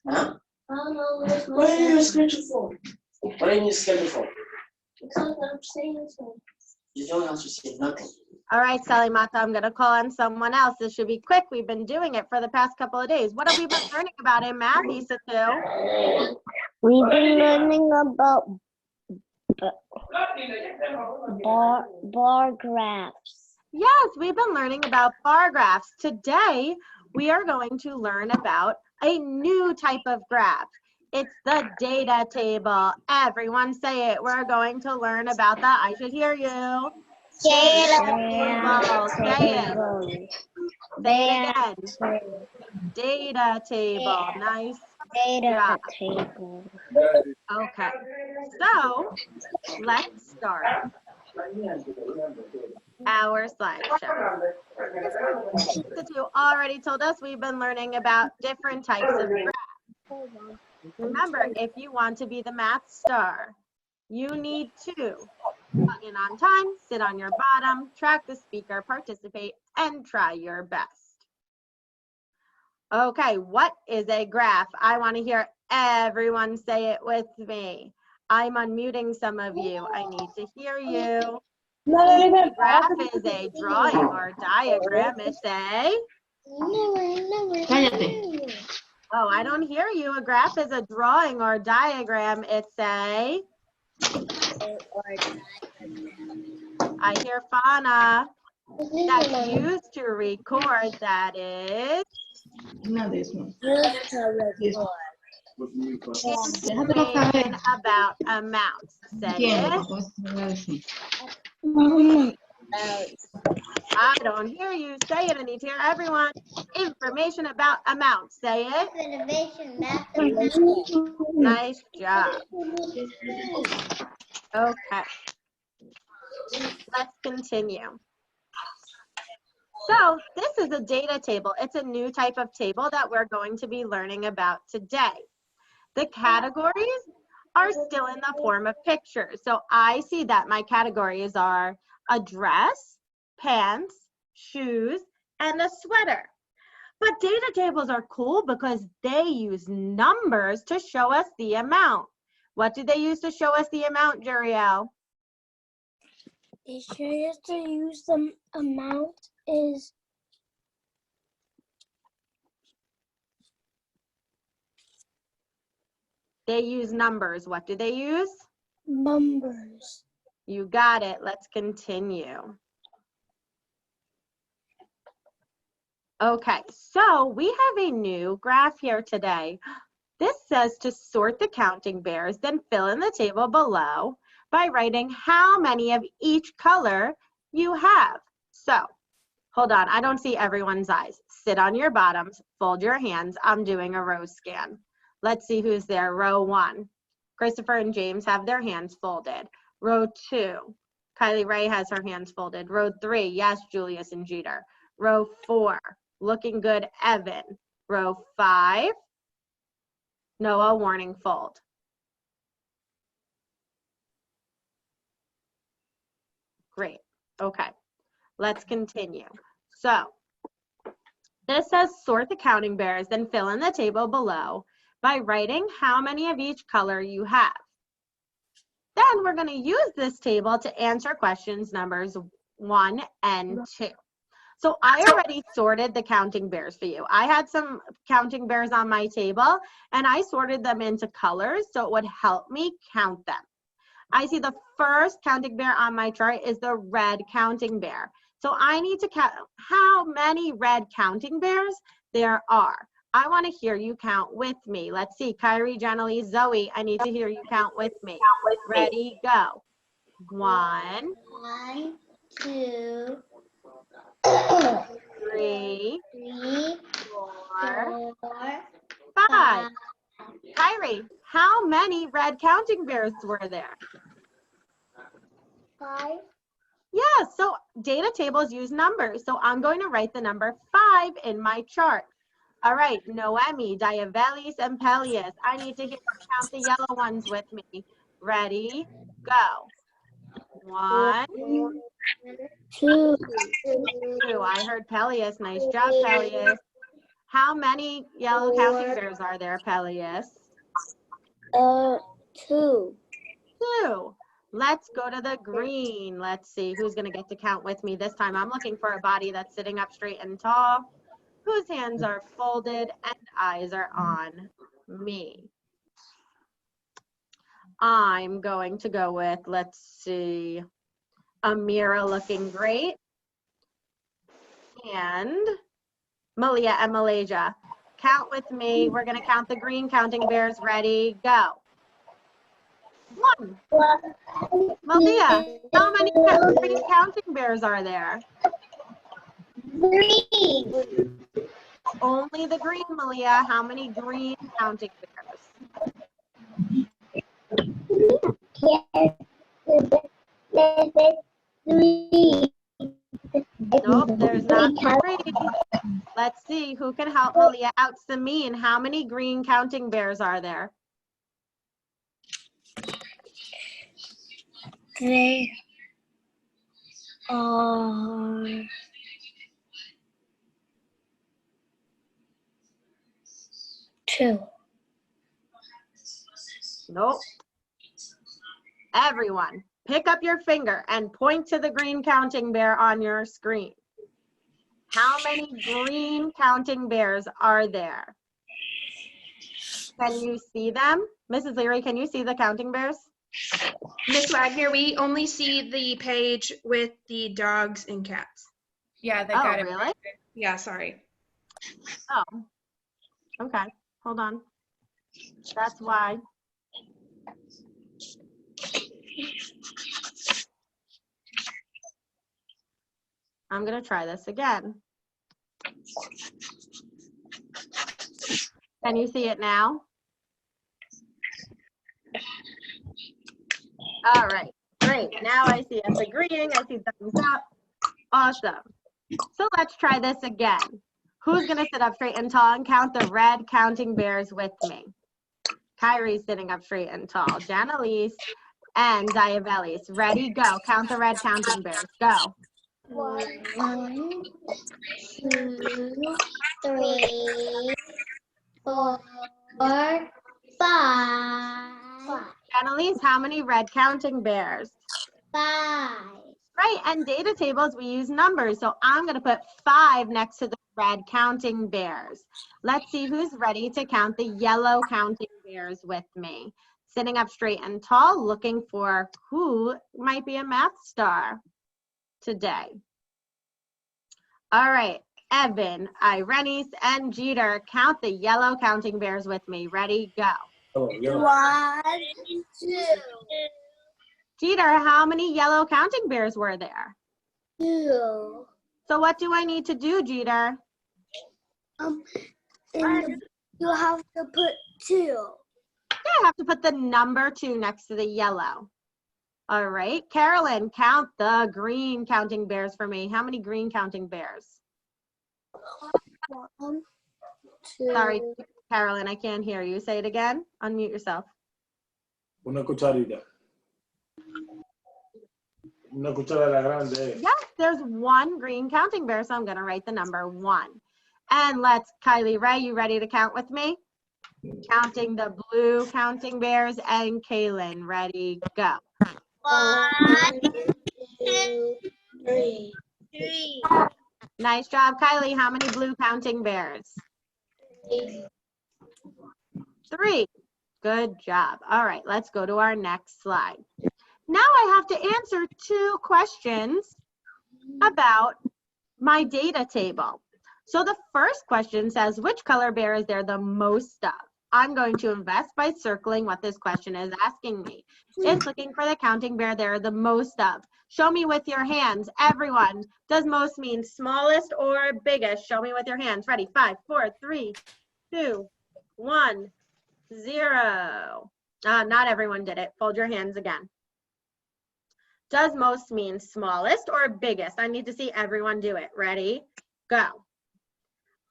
Huh? What do you need a schedule for? What do you need a schedule for? Because I'm saying so. You don't have to say nothing. All right, Sally Mata, I'm going to call on someone else. This should be quick. We've been doing it for the past couple of days. What have we been learning about in math, Isatu? We've been learning about bar graphs. Yes, we've been learning about bar graphs. Today, we are going to learn about a new type of graph. It's the data table. Everyone say it. We're going to learn about that. I should hear you. Data table. Say it. Say it again. Data table. Nice Data job. table. Okay. So, let's start our slideshow. You already told us we've been learning about different types of graphs. Remember, if you want to be the math star, you need to log in on time, sit on your bottom, track the speaker, participate, and try your best. Okay, what is a graph? I want to hear everyone say it with me. I'm unmuting some of you. I need to hear you. A graph is a drawing or diagram. It's a... Oh, I don't hear you. A graph is a drawing or diagram. It's a... I hear Fauna. That's used to record. That is... Not this one. Information about amounts. Say it. I don't hear you. Say it. I need to hear everyone. Information about amounts. Say it. Nice job. Okay. Let's continue. So this is a data table. It's a new type of table that we're going to be learning about today. The categories are still in the form of pictures. So I see that my categories are a dress, pants, shoes, and a sweater. But data tables are cool because they use numbers to show us the amount. What do they use to show us the amount, Juriel? They show us to use the amount is They use numbers. What do they use? numbers. You got it. Let's continue. Okay, so we have a new graph here today. This says to sort the counting bears, then fill in the table below by writing how many of each color you have. So, hold on, I don't see everyone's eyes. Sit on your bottoms, fold your hands. I'm doing a row scan. Let's see who's there. Row 1. Christopher and James have their hands folded. Row 2. Kylie Ray has her hands folded. Row 3. Yes, Julius and Jeter. Row 4. Looking good, Evan. Row 5. Noah, warning fold. Great. Okay. Let's continue. So, this says sort the counting bears, then fill in the table below by writing how many of each color you have. Then we're going to use this table to answer questions numbers 1 and 2. So I already sorted the counting bears for you. I had some counting bears on my table and I sorted them into colors so it would help me count them. I see the first counting bear on my chart is the red counting bear. So I need to count how many red counting bears there are. I want to hear you count with me. Let's see, Kyrie, Jenny, Zoe, I need to hear you count with me. Ready, go. 1, 2, 3, 4, 4, 5. Kyrie, how many red counting bears were there? 5. Yeah, so data tables use numbers. So I'm going to write the number 5 in my chart. All right, Noemi, Diavelis, and Peleus. I need to hear you count the yellow ones with me. Ready, go. 1, 2. 2. I heard Peleus. Nice job, Peleus. How many yellow counting bears are there, Peleus? 2. 2. Let's go to the green. Let's see who's going to get to count with me this time. I'm looking for a body that's sitting up straight and tall, whose hands are folded and eyes are on me. I'm going to go with, let's see, Amira looking great. And Malia and Malaysia. Count with me. We're going to count the green counting bears. Ready, go. 1. Malia, how many green counting bears are there? 3. Only the green, Malia. How many green counting bears? 3. Nope, there's not 3. Let's see who can help Malia out. Samin, how many green counting bears are there? They are 2. Nope. Everyone, pick up your finger and point to the green counting bear on your screen. How many green counting bears are there? Can you see them? Mrs. Leary, can you see the counting bears? Miss Wagner, we only see the page with the dogs and cats. Yeah, they Oh, got it. really? Yeah, sorry. Oh, okay. Hold on. That's why. I'm going to try this again. Can you see it now? All right, great. Now I see us agreeing. I see thumbs up. Awesome. So let's try this again. Who's going to sit up straight and tall and count the red counting bears with me? Kyrie's sitting up straight and tall. Janelise and Diabelis. Ready, go. Count the red counting bears. Go. 1, 2, 3, 4, 5. Annalise, how many red counting bears? 5. Right, and data tables, we use numbers. So I'm going to put 5 next to the red counting bears. Let's see who's ready to count the yellow counting bears with me. Sitting up straight and tall, looking for who might be a math star today. All right, Evan, Irenis, and Jeter, count the yellow counting bears with me. Ready, go. 1, 2, Jeter, how many yellow counting bears were there? 2. So what do I need to do, Jeter? You have to put 2. Yeah, I have to put the number 2 next to the yellow. All right, Carolyn, count the green counting bears for me. How many green counting bears? 1, 2. Sorry, Carolyn, I can't hear you. Say it again. Unmute yourself. Una cucharita. Una cuchara grande. Yes, there's 1 green counting bear, so I'm going to write the number 1. And let's, Kylie Ray, you ready to count with me? Counting the blue counting bears, and Kaylin, ready, go. 1, 2, 3. Nice job, Kylie. How many blue counting bears? 3. Good job. All right, let's go to our next slide. Now I have to answer 2 questions about my data table. So the first question says, which color bear is there the most of? I'm going to invest by circling what this question is asking me. It's looking for the counting bear there the most of. Show me with your hands. Everyone, does most mean smallest or biggest? Show me with your hands. Ready? 5, 4, 3, 2, 1, 0. Not everyone did it. Fold your hands again. Does most mean smallest or biggest? I need to see everyone do it. Ready? Go.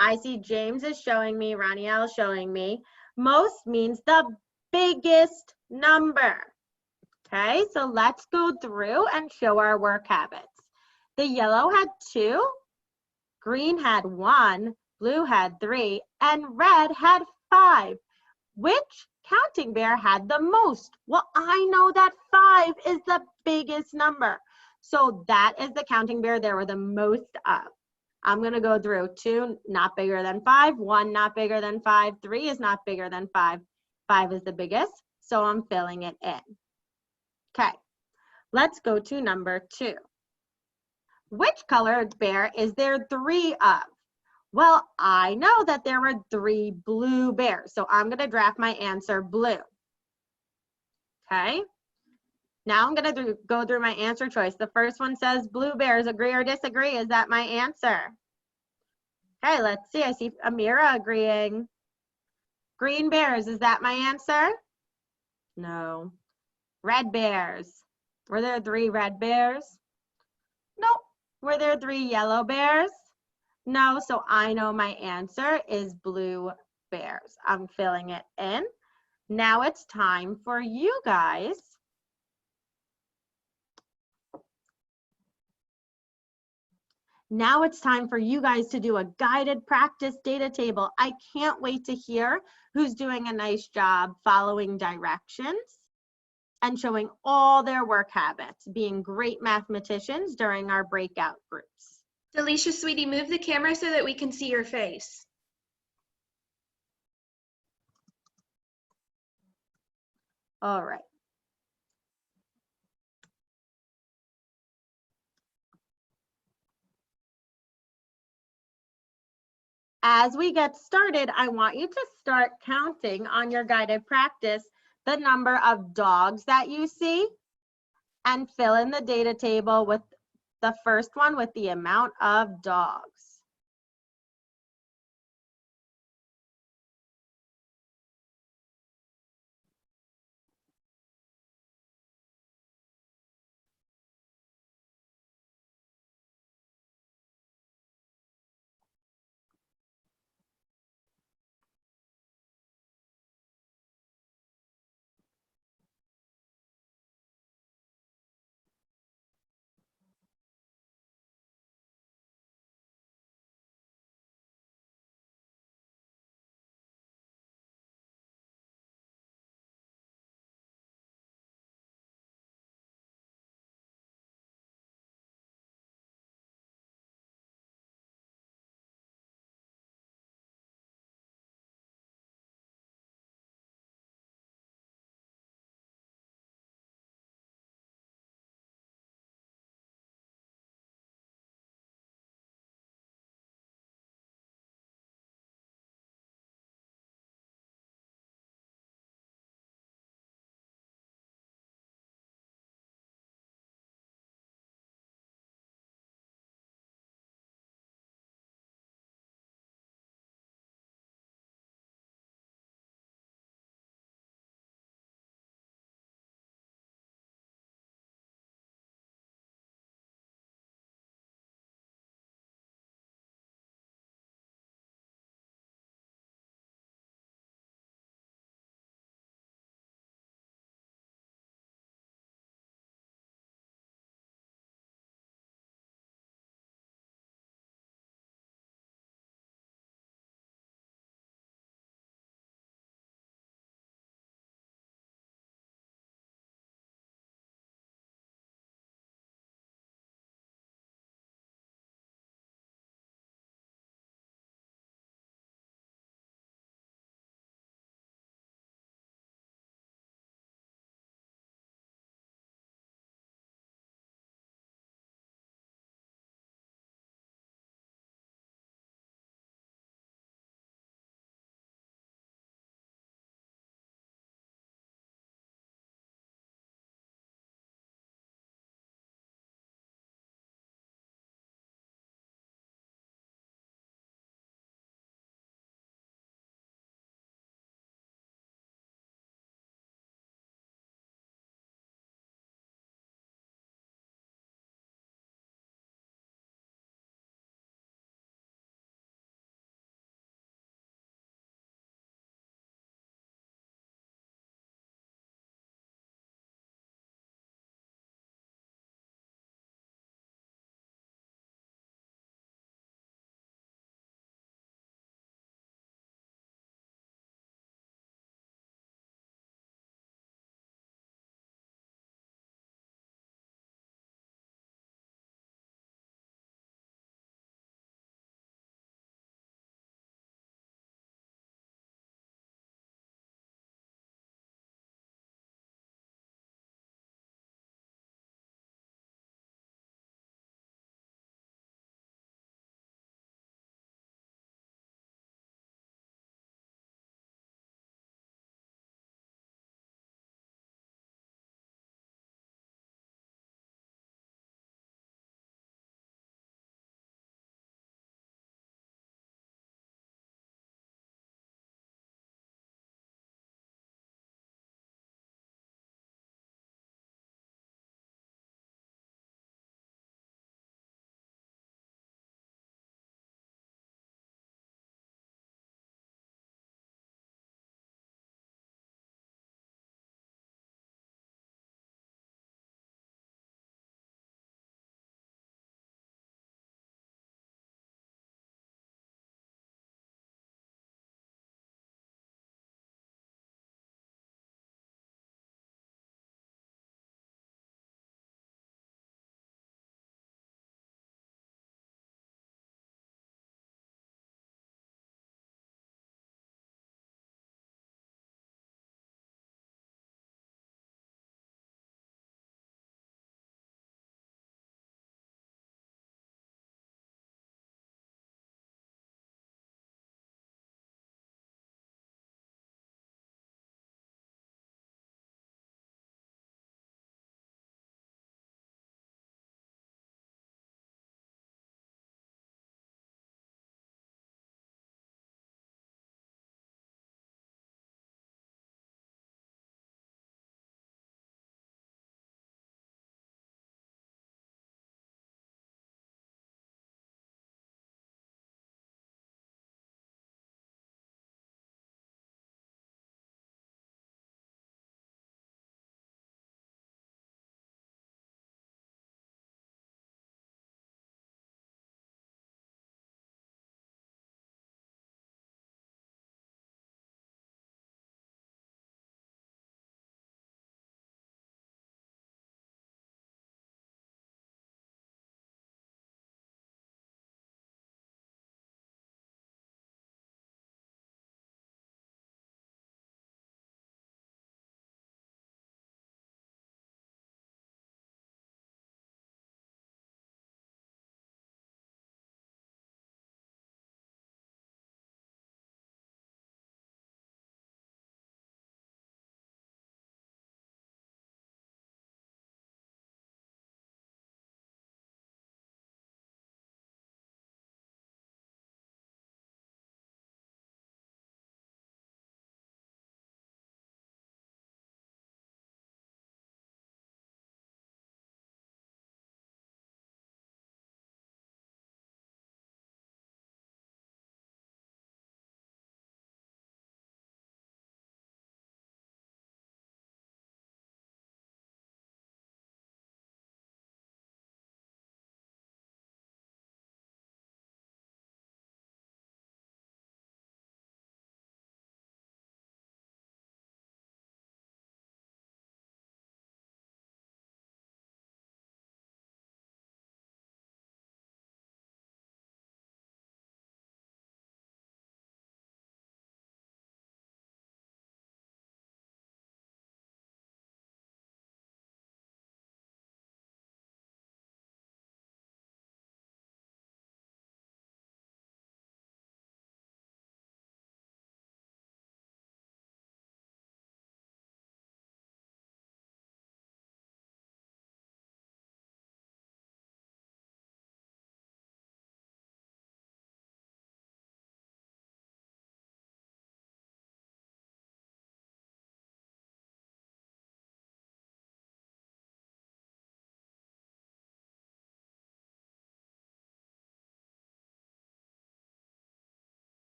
I see James is showing me, Raniel is showing me. Most means the biggest number. Okay, so let's go through and show our work habits. The yellow had 2, green had 1, blue had 3, and red had 5. Which counting bear had the most? Well, I know that 5 is the biggest number. So that is the counting bear there were the most of. I'm going to go through 2 not bigger than 5, 1 not bigger than 5, 3 is not bigger than 5, 5 is the biggest, so I'm filling it in. Okay, let's go to number 2. Which colored bear is there 3 of? Well, I know that there were 3 blue bears, so I'm going to draft my answer blue. Okay, now I'm going to go through my answer choice. The first one says blue bears. Agree or disagree? Is that my answer? Okay, let's see. I see Amira agreeing. Green bears. Is that my answer? No. Red bears. Were there 3 red bears? Nope. Were there 3 yellow bears? No, so I know my answer is blue bears. I'm filling it in. Now it's time for you guys to do a guided practice data table. I can't wait to hear who's doing a nice job following directions and showing all their work habits, being great mathematicians during our breakout groups. Delisha, sweetie, move the camera so that we can see your face. All right. As we get started, I want you to start counting on your guided practice the number of dogs that you see and fill in the data table with the first one with the amount of dogs.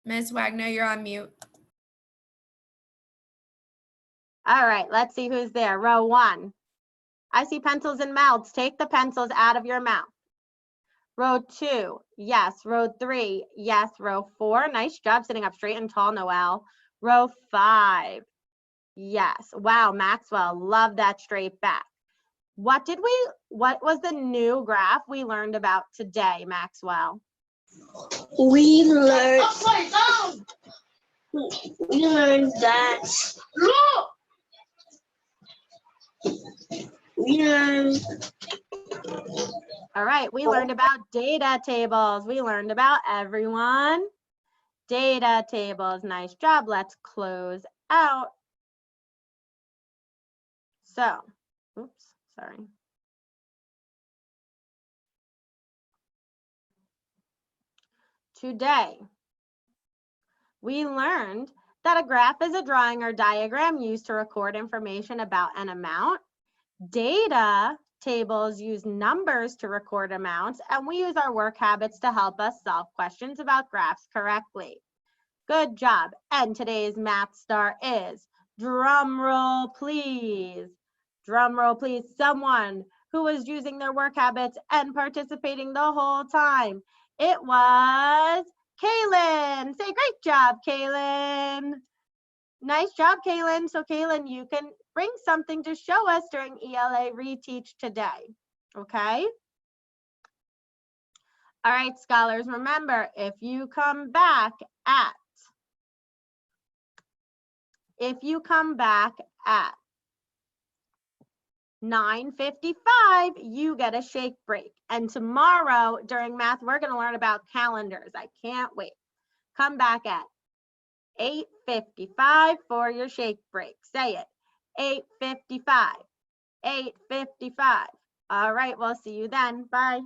Ms. Wagner, you're on mute. All right, let's see who's there. Row 1. I see pencils and mouths. Take the pencils out of your mouth. Row 2, yes. Row 3, yes. Row 4, nice job sitting up straight and tall, Noelle. Row 5, yes. Wow, Maxwell, love that straight back. What was the new graph we learned about today, Maxwell? We learned that. All right, we learned about data tables. We learned about everyone. Data tables, nice job. Let's close out. So, oops, sorry. Today, we learned that a graph is a drawing or diagram used to record information about an amount. Data tables use numbers to record amounts, and we use our work habits to help us solve questions about graphs correctly. Good job. And today's math star is, drum roll please. Drum roll please, someone who was using their work habits and participating the whole time. It was Kaylin. Say great job, Kaylin. Nice job, Kaylin. So Kaylin, you can bring something to show us during ELA reteach today, okay? All right, scholars, remember, if you come back at 9:55, you get a shake break. And tomorrow during math, we're going to learn about calendars. I can't wait. Come back at 8:55 for your shake break. Say it. 8:55. 8:55. All right, we'll see you then. Bye.